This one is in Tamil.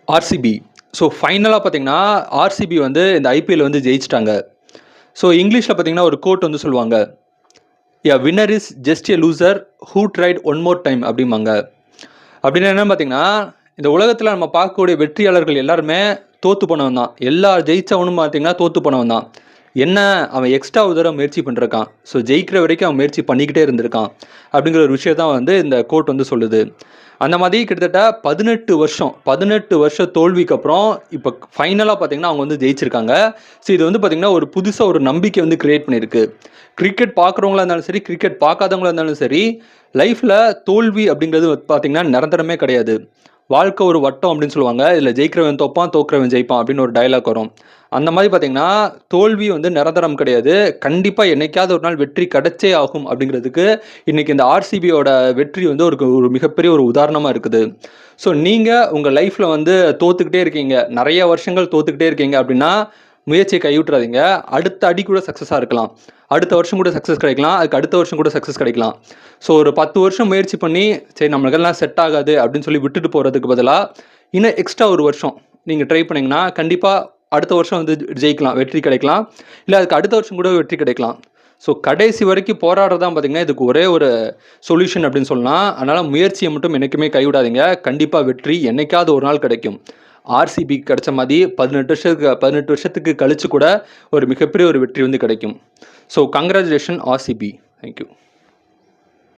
ஆர்சிபி. ஸோ ஃபைனலாக பார்த்தீங்கன்னா, ஆர்சிபி வந்து இந்த ஐபிஎல் வந்து ஜெயிச்சிட்டாங்க. ஸோ இங்கிலீஷில் பார்த்தீங்கன்னா ஒரு கோட் வந்து சொல்லுவாங்க, a winner is just a loser who tried one more time அப்படிம்பாங்க. அப்படின்னு என்னன்னு பார்த்தீங்கன்னா, இந்த உலகத்தில் நம்ம பார்க்கக்கூடிய வெற்றியாளர்கள் எல்லாருமே தோற்று போனவன் தான். எல்லா ஜெயிச்சவனும் பார்த்தீங்கன்னா தோற்று போனவன் தான். என்ன, அவன் எக்ஸ்ட்ரா ஒரு தடவை முயற்சி பண்ணிருக்கான். ஸோ ஜெயிக்கிற வரைக்கும் அவன் முயற்சி பண்ணிக்கிட்டே இருந்திருக்கான் அப்படிங்கிற ஒரு விஷயம் தான் வந்து இந்த கோட் வந்து சொல்லுது. அந்த மாதிரி கிட்டத்தட்ட 18 வருஷ தோல்விக்கு அப்புறம் இப்போ ஃபைனலாக பார்த்தீங்கன்னா அவங்க வந்து ஜெயிச்சிருக்காங்க. ஸோ இது வந்து பார்த்தீங்கன்னா ஒரு புதுசாக ஒரு நம்பிக்கை வந்து கிரியேட் பண்ணியிருக்கு. கிரிக்கெட் பார்க்குறவங்களா இருந்தாலும் சரி, கிரிக்கெட் பார்க்காதவங்களா இருந்தாலும் சரி, லைஃப்பில் தோல்வி அப்படிங்கிறது பார்த்தீங்கன்னா நிரந்தரமே கிடையாது. வாழ்க்கை ஒரு வட்டம் அப்படின்னு சொல்லுவாங்க. இதில் ஜெயிக்கிறவன் தோப்பான், தோக்குறவன் ஜெயிப்பான் அப்படின்னு ஒரு டயலாக் வரும். அந்த மாதிரி பார்த்தீங்கன்னா தோல்வி வந்து நிரந்தரம் கிடையாது. கண்டிப்பாக என்னைக்காவது ஒரு நாள் வெற்றி கிடைச்சே ஆகும் அப்படிங்கிறதுக்கு இன்னைக்கு இந்த ஆர்சிபியோட வெற்றி வந்து ஒரு மிகப்பெரிய ஒரு உதாரணமாக இருக்குது. ஸோ நீங்கள் உங்கள் லைஃப்பில் வந்து தோத்துக்கிட்டே இருக்கீங்க, நிறைய வருஷங்கள் தோத்துக்கிட்டே இருக்கீங்க அப்படின்னா முயற்சியை கைவிட்டுறாதீங்க. அடுத்த அடி கூட சக்ஸஸாக இருக்கலாம், அடுத்த வருஷம் கூட சக்ஸஸ் கிடைக்கலாம், அதுக்கு அடுத்த வருஷம் கூட சக்ஸஸ் கிடைக்கலாம். ஸோ ஒரு 10 வருஷம் முயற்சி பண்ணி சரி நம்மளுக்கெல்லாம் செட் ஆகாது அப்படின்னு சொல்லி விட்டுட்டு போகிறதுக்கு பதிலாக இன்னும் எக்ஸ்ட்ரா ஒரு வருஷம் நீங்கள் ட்ரை பண்ணிங்கன்னா கண்டிப்பாக அடுத்த வருஷம் வந்து ஜெயிக்கலாம், வெற்றி கிடைக்கலாம். இல்லை அதுக்கு அடுத்த வருஷம் கூட வெற்றி கிடைக்கலாம். ஸோ கடைசி வரைக்கும் போராடுறது தான் பார்த்தீங்கன்னா இதுக்கு ஒரே ஒரு சொல்யூஷன் அப்படின்னு சொல்லலாம். அதனால் முயற்சியை மட்டும் என்றைக்குமே கைவிடாதீங்க. கண்டிப்பாக வெற்றி என்னைக்காவது ஒரு நாள் கிடைக்கும். ஆர்சிபி கிடைச்ச மாதிரி 18 வருஷத்துக்கு கழிச்சு கூட ஒரு மிகப்பெரிய ஒரு வெற்றி வந்து கிடைக்கும். So congratulation RCB. தேங்க்யூ.